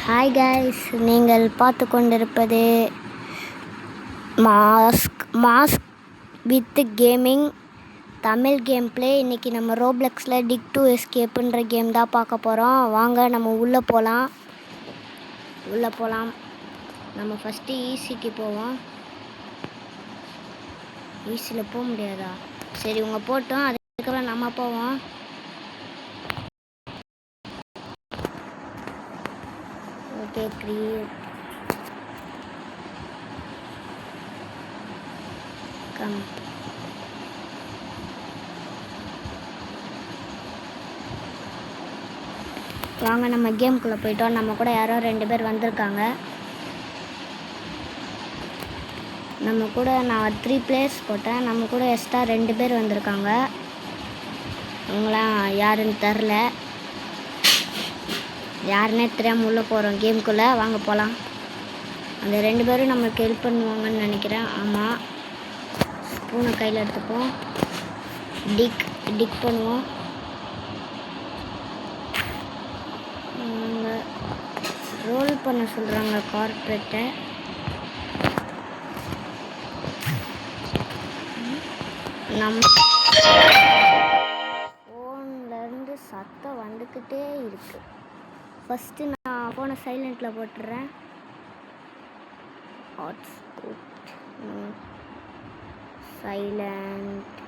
Hi guys, நீங்கள் பார்த்து கொண்டிருப்பது mask with gaming Tamil game play. இன்றைக்கி நம்ம ரோப்ளெக்ஸில் டிக் டு எஸ்கேப்புன்ற கேம் தான் பார்க்க போகிறோம். வாங்க நம்ம உள்ளே போகலாம். நம்ம ஃபஸ்ட்டு ஈஸிக்கு போவோம். ஈஸியில் போக முடியாதா? சரி, உங்க போட்டோம், அதுக்கப்புறம் நம்ம போவோம். Okay, create come. வாங்க நம்ம கேமுக்குள்ளே போயிட்டோம். நம்ம கூட யாரோ 2 பேர் வந்திருக்காங்க. நம்ம கூட நான் 3 பிளேயர்ஸ் போட்டேன். நம்ம கூட எக்ஸ்ட்ரா 2 பேர் வந்திருக்காங்க. அவங்களாம் யாருன்னு தெரில. யாருன்னே தெரியாமல் உள்ளே போகிறோம் கேமுக்குள்ளே. வாங்க போகலாம். அந்த 2 பேரும் நம்மளுக்கு ஹெல்ப் பண்ணுவாங்கன்னு நினைக்கிறேன். ஆமாம், ஸ்பூனை கையில் எடுத்துப்போம். டிக் பண்ணுவோம். ரோல் பண்ண சொல்கிறாங்க கார்பரேட்டை. நம்ம ஃபோன்லேருந்து சத்தம் வந்துக்கிட்டே இருக்கு. ஃபஸ்ட்டு நான் ஃபோனை சைலண்டில் போட்டுடுறேன். சைலண்ட்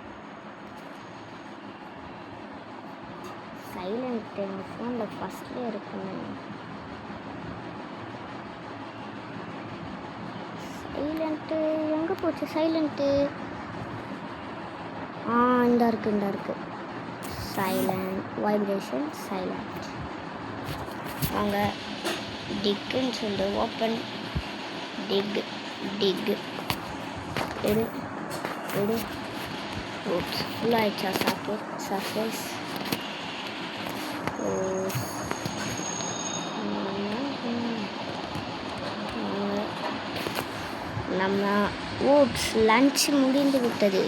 எங்கள் ஃபோனில் ஃபஸ்ட்லேயே இருக்குங்க. சைலண்ட்டு எங்கே போச்சு? சைலண்ட்டு இந்த இருக்கு. Silent vibration silent. வாங்க டிக்குன்னு சொல்லி ஓப்பன். டிக் எடு. ஓப்ஸ், ஃபுல்லாகிடுச்சா சர்ஃபேஸ்? நம்ம ஓப்ஸ் லன்ச் முடிந்து விட்டது.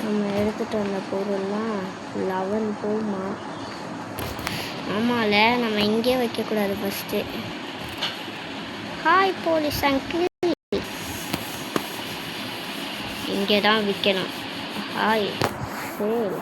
நம்ம எடுத்துகிட்டு வந்த பொருள்லாம் 11 போகுமா? ஆமாம்ல, நம்ம இங்கே வைக்கக்கூடாது. ஃபஸ்ட்டு ஹாய் போலீஸ் அங்கிள், இங்கே தான் விற்கணும். Hi sale.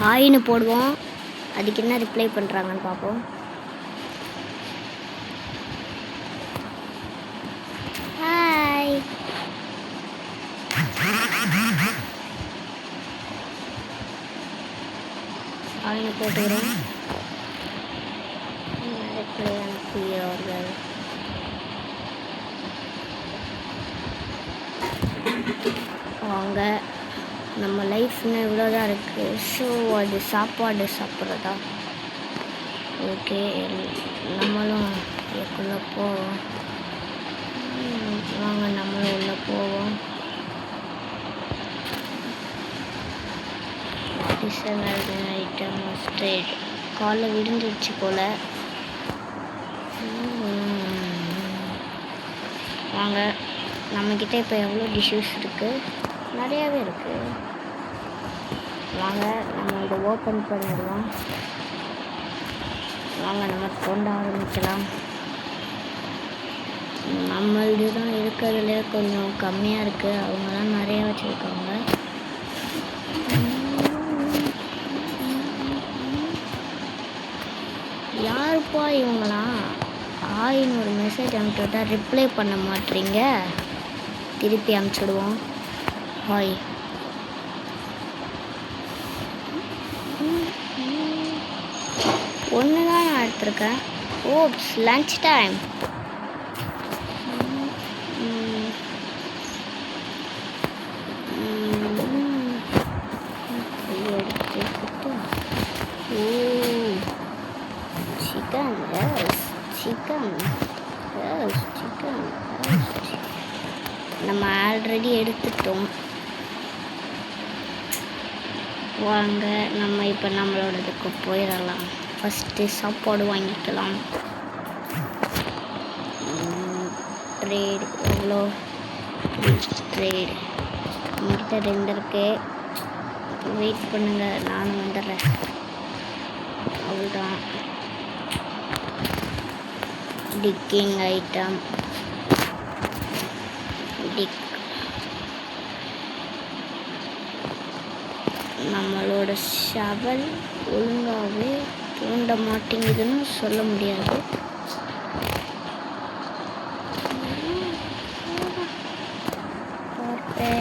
ஹாய்னு போடுவோம். அதுக்கு என்ன ரிப்ளை பண்ணுறாங்கன்னு பார்ப்போம். ஹாய். ஹாய்னு போட்டுக்கிறோம். ரிப்ளை அனுப்பியவர்கள் வாங்க. நம்ம லைஃப்னு இவ்வளோதான் இருக்குது. ஸோ அது சாப்பாடு சாப்பிட்றதா? ஓகே, நம்மளும் இதுக்குள்ளே போவோம். வாங்க நம்மளும் உள்ளே போவோம். ஐட்டம் ஸ்ட்ரேட் காலைல விழுந்துடுச்சு போல். வாங்க, நம்மக்கிட்ட இப்போ எவ்வளோ டிஷ்யூஸ் இருக்குது? நிறையாவே இருக்குது. வாங்க நம்ம இதை ஓப்பன் பண்ணிடுவோம். வாங்க நம்ம கொண்ட ஆரம்பிக்கலாம். நம்மளது தான் இருக்கிறதுலே கொஞ்சம் கம்மியாக இருக்குது. அவங்களாம் நிறையா வச்சுருக்காங்க. யாருப்பா இவங்களாம்? ஹாய்னு ஒரு மெசேஜ் அனுப்பிவிட்டா ரிப்ளை பண்ண மாட்டீங்க. திருப்பி அனுப்பிச்சிடுவோம். ஹாய். ஒன்று தான் நான் எடுத்திருக்கேன். Oops lunch time. Chicken chicken chicken நம்ம ஆல்ரெடி எடுத்துட்டோம். வாங்க நம்ம இப்போ நம்மளோடதுக்கு போயிடலாம். ஃபஸ்ட்டு சாப்பாடு வாங்கிக்கலாம். ட்ரேட் எவ்வளோ? ட்ரேட் என்கிட்ட 2 இருக்கு. வெயிட் பண்ணுங்க, நானும் வந்துடுறேன். அவ்வளோதான். Ticking item tick. நம்மளோட ஷவல் ஒழுங்காகவே தூண்ட மாட்டேங்குதுன்னு சொல்ல முடியாது. ஓகே,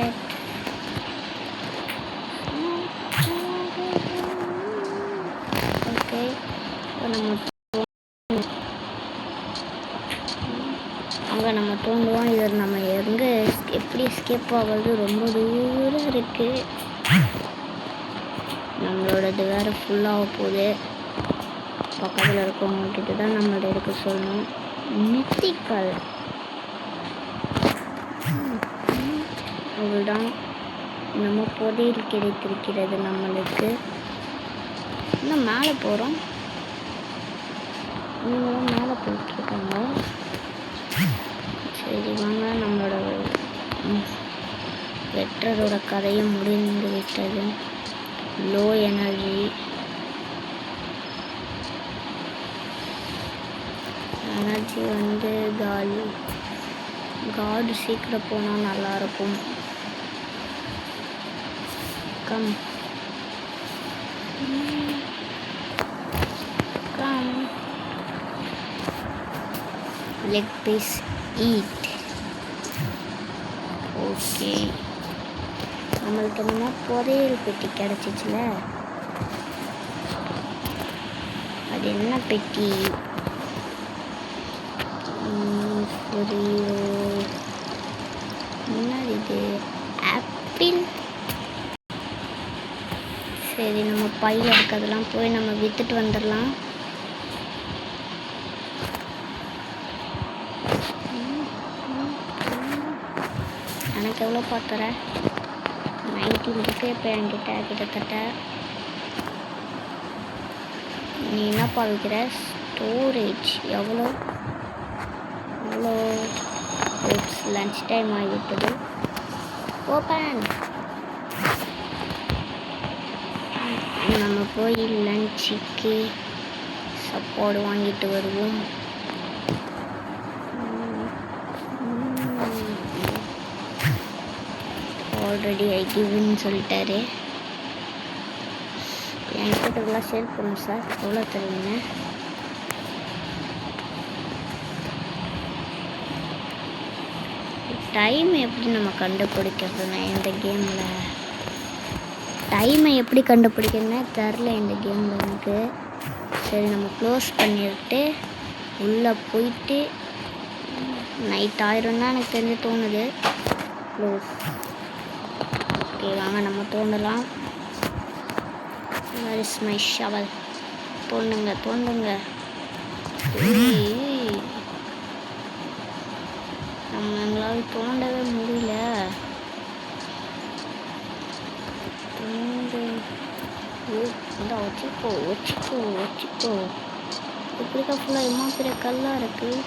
நம்ம தோண்டுவோம். இதில் நம்ம எங்கே எப்படி எஸ்கேப் ஆகிறது? ரொம்ப தூரம் இருக்குது. நம்மளோடது வேறு ஃபுல்லாக போகுது. பக்கத்தில் இருக்கவங்கக்கிட்ட தான் நம்மளோட எடுக்க சொல்லணும். மித்திக்கல் அவ்வளோதான். நம்ம புதையல் கிடைத்திருக்கிறது நம்மளுக்கு. இன்னும் மேலே போகிறோம். இவங்களும் மேலே போயிட்டுருக்காங்க. சரி வாங்க, நம்மளோட வெற்றரோட கதையும் முடிந்து விட்டது. லோ எனர்ஜி வந்து காடு சீக்கிரம் போனால் நல்லாயிருக்கும். Come leg piece eat. Okay, நம்மளுக்கு என்னமோ புதையல் பெட்டி கிடச்சிச்சுல. அது என்ன பெட்டி? என்னது இது? ஆப்பிள். சரி, நம்ம பையில் இருக்கிறதெல்லாம் போய் நம்ம விற்றுட்டு வந்துடலாம். எனக்கு எவ்வளோ பார்த்துற? 19 இருக்கு இப்போ என்கிட்ட கிட்டத்தட்ட. நீ என்ன பார்க்குற? ஸ்டோரேஜ் எவ்வளோ? லன்ச் டைம் ஆகிவிட்டது. ஓப்பன். நம்ம போய் லஞ்சுக்கு சாப்பாடு வாங்கிட்டு வருவோம். ஆல்ரெடி ஐ கிவ்னு சொல்லிட்டாரு. என்கிட்ட இதெல்லாம் சேல் பண்ணும் சார். எவ்வளோ தருவீங்க? டைம் எப்படி நம்ம கண்டுபிடிக்கிறதுனா இந்த கேமில் டைமை எப்படி கண்டுபிடிக்கிறதுனா தெரில இந்த கேமில் எனக்கு. சரி, நம்ம க்ளோஸ் பண்ணிட்டு உள்ளே போயிட்டு நைட் ஆயிரம் தான் எனக்கு தெரிஞ்சு தோணுது. க்ளோஸ். ஓகே, வாங்க நம்ம தோண்டலாம். Where is my shovel? தோண்டுங்க. நம்மளால தோண்டவே முடியல. வச்சுக்கோ. இப்படிக்கா ஃபுல்லாக எம்மா பெரிய கல்லாக இருக்குது.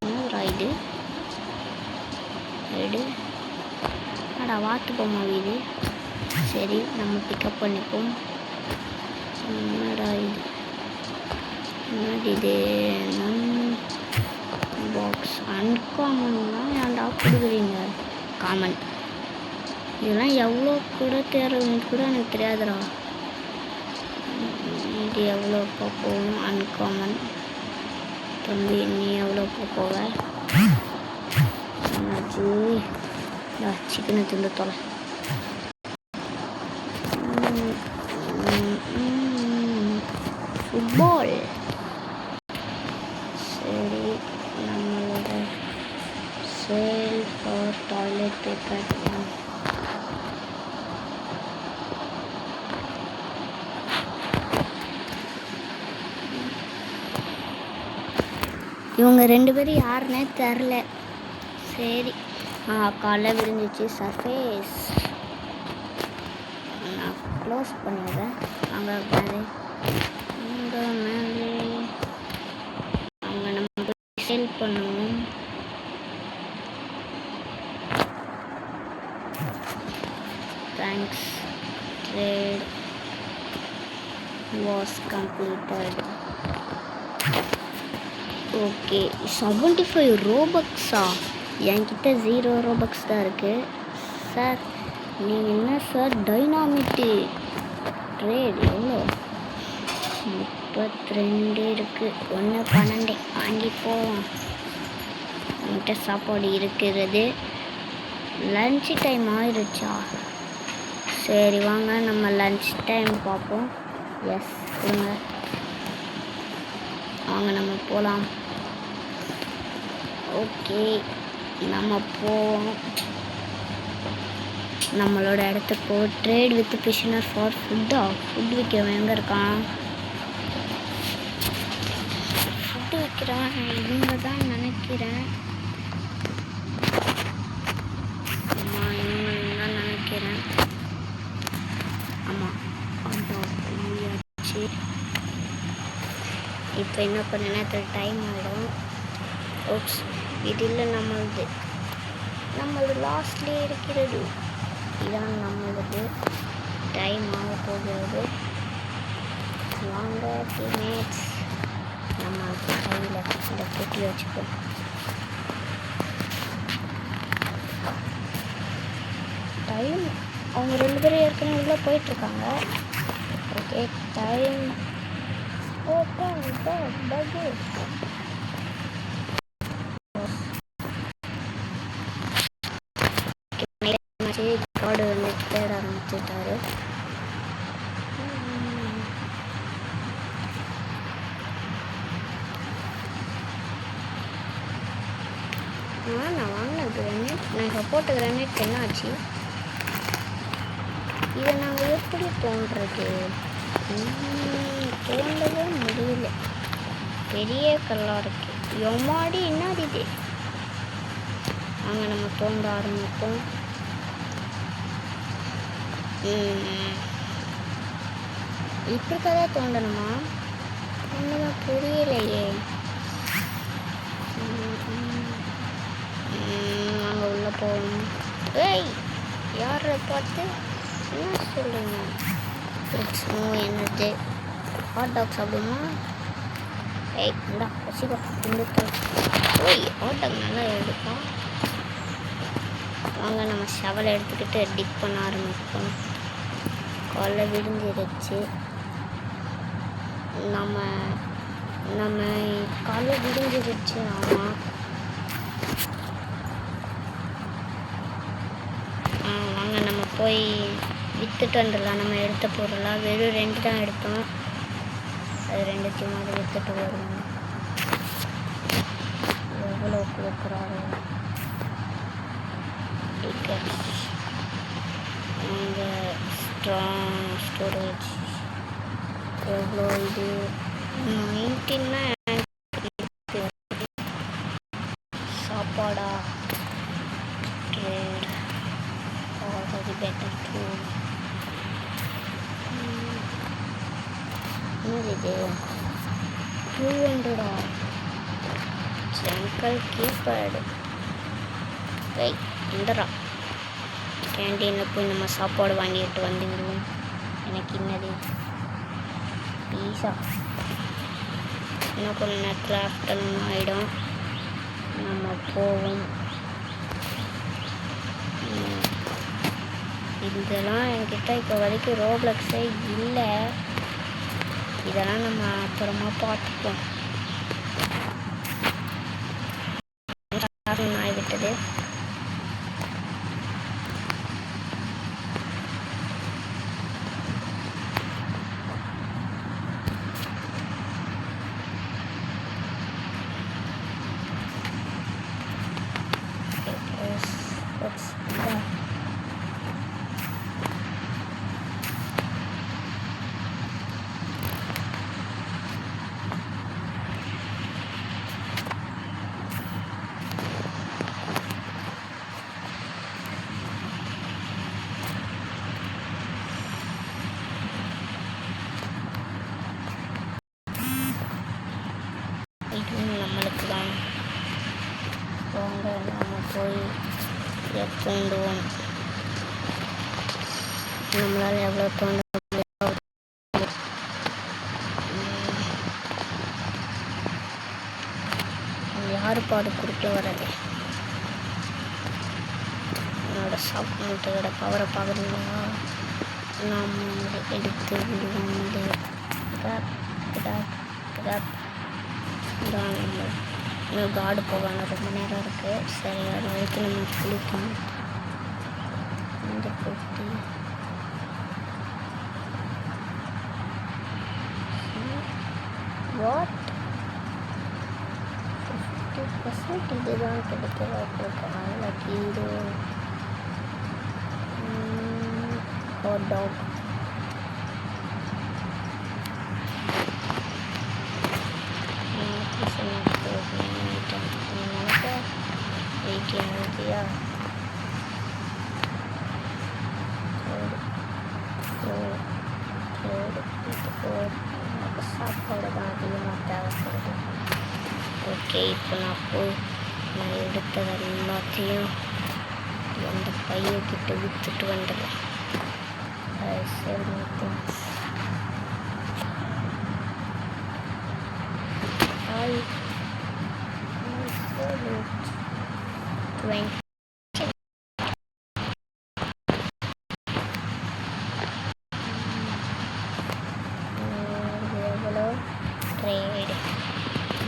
என்னதுரா இது? எடு. அடா வாத்து போமா வீடு. சரி, நம்ம பிக்கப் பண்ணிப்போம். என்னடா இது? இது பாக்ஸ் அன்காமன்லாம் ஏன்டா கொடுக்குறீங்க? காமன் இதெல்லாம் எவ்வளோ கூட தேர்றதுன்னு கூட எனக்கு தெரியாதுடா. இது எவ்வளோ போகும்? அன்காமன். தம்பி நீ எவ்வளோ போவ? என்னாச்சு? சிக்கனை திண்டு தொலை. ஃபுட்பால். சரி, நம்மளோட சேல் ஃபார் டாய்லெட் பேப்பர். இவங்க 2 பேரும் யாருன்னே தெரில. சரி காலைல விழுந்துச்சு சர்ஃபேஸ். நான் க்ளோஸ் பண்ணிடுறேன். அங்கே மேலே அங்கே நம்ம சேல் பண்ணுவோம். Thanks trade was completed. Okay 75 ரோபக்ஸா? என்கிட்ட 0 ரோபக்ஸ் தான் இருக்குது சார். நீங்கள் என்ன சார் டைனாமிட்டு ட்ரேட் எவ்வளோ? 32 இருக்குது. 1 12 வாங்கிப்போம். என்கிட்ட சாப்பாடு இருக்கிறது. லன்ச் டைம் ஆயிடுச்சா? சரி வாங்க நம்ம லன்ச் டைம் பார்ப்போம். எஸ் கொடுங்க. வாங்க நம்ம போகலாம். ஓகே நம்ம போவோம் நம்மளோட இடத்துக்கு போ. ட்ரேட் வித் பிஷனர் ஃபார் ஃபுட்டா? ஃபுட் விற்கிறவன் எங்கே இருக்கான்? ஃபுட்டு விற்கிறான் இவங்க தான் நினைக்கிறேன். ஆமாம் இவங்க தான் நினைக்கிறேன். ஆமாம் ஆச்சு. இப்போ என்ன பண்ணேன்னா டைம் ஆகிடும். ஓப்ஸ் இது இல்லை நம்மளது லாஸ்ட்லேயே இருக்கிறது. இதான் நம்மளது. டைம் ஆக போகிறது. வாங்க டீமேட்ஸ் நம்ம கையில் இந்த பெட்டி வச்சுப்போம். டைம் அவங்க 2 பேரும் ஏற்கனவே உள்ளே போயிட்டுருக்காங்க. ஓகே டைம் கார்டு வந்து தேட ஆரம்பிச்சுட்டாரு. நான் வாங்கின கிரானைட், நான் இப்போ போட்ட கிரானைட் என்ன ஆச்சு? இதை நாங்கள் எப்படி தோன்றது? தோண்டவே முடியல. பெரிய கல்லாக இருக்கு. எம்மாடி என்னது இது? அங்கே நம்ம தோண்ட ஆரம்பிப்போம். இப்படி கதை தோண்டணுமா? ஒன்றுமே புரியலையே. நாங்கள் உள்ளே போகணும். ஏய் யாரை பார்த்து என்ன சொல்லுங்க? என்னது ஹாட் டாக் சாப்பிடுமா? ஏய் இந்தா வச்சுக்கோ. ஓய் ஹாட் டாக் நல்லா எடுப்போம். வாங்க நம்ம ஷவலை எடுத்துக்கிட்டு டிக் பண்ண ஆரம்பிப்போம். காலைல விடிஞ்சிருச்சு. நம்ம காலைல விடிஞ்சிருச்சு. ஆமாம் வாங்க நம்ம போய் விற்றுட்டு வந்துடலாம். நம்ம எடுத்த பொருளாக வெறும் 2 தான் எடுத்தோம். அது 2த்தையும் அதை விற்றுட்டு வருவோம். எவ்வளோ கொடுக்குறாரு? அங்கே ஸ்டோரேஜ் எவ்வளோ? இது 19னா சாப்பாடா? Trade already better too. என்னது இது? 200 ஜங்கல் கீபேடு. ரைட் இந்தரா கேண்டீனில் போய் நம்ம சாப்பாடு வாங்கிட்டு வந்துடுவோம். எனக்கு என்னது? பீஸா. இன்னும் கொஞ்ச நேரத்தில் ஆஃப்டர்நூன் ஆகிடும். நம்ம போவோம். இதெல்லாம் என்கிட்ட இப்போ வரைக்கும் ரோப்ளக்ஸே இல்லை. இதெல்லாம் நம்ம அப்புறமா பார்த்துப்போம். ஆகிவிட்டது. வாங்க நம்ம போய் இதை தூண்டுவோம். நம்மளால் எவ்வளோ தூண்ட முடியும். யார் பாடு குறுக்கில் வர்றது? என்னோட சாப்பிட்டோட பவரை பார்க்குறீங்களா? நாம் எடுத்து விடுவோம். இன்னும் காடு போவாங்க, ரொம்ப நேரம் இருக்குது. சரி, அது வரைக்கும் நம்ம குளிக்கணும். இந்த பொட்டி வாட் 50% இதுதான் கிடைக்க வாய்ப்பு இருக்கு. லைக் இது ஹாட் டாக் எழுதியா சாப்பாடு தான் அதிகமாக தேவைப்படுது. ஓகே, இப்போ நான் எடுத்தது எல்லாத்தையும் அந்த பையன்கிட்ட விற்றுட்டு வந்துடுறேன். சரி, எவ்வளோ ட்ரேடு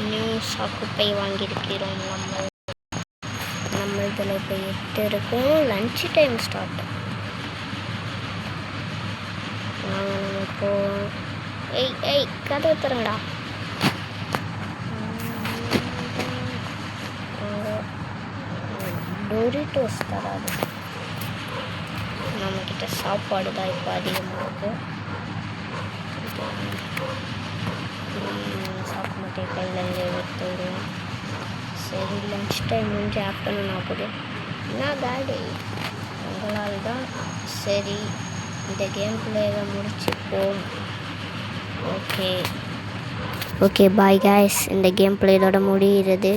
நியூ சாக்குப்பை வாங்கியிருக்கிறோம். நம்ம இதில் இப்போ 8 இருக்கும். Lunch time start. நாங்கள் நம்ம போவோம். ஏய் கதை தரங்கடா. டோரிட்டோஸ் தராது. நம்மக்கிட்ட சாப்பாடு தான் இப்போ அதிகமாக இருக்குது. சாப்பிட்டு கையிலேருந்து எடுத்து விடுவோம். சரி, லன்ச் டைம் முடிஞ்சு ஆஃப்டர்நூன் ஆகுது. என்ன காடி உங்களால் தான். சரி, இந்த கேம் பிளேவை முடிச்சுப்போம். Okay bye guys. இந்த கேம் பிளே இதோட முடிகிறது.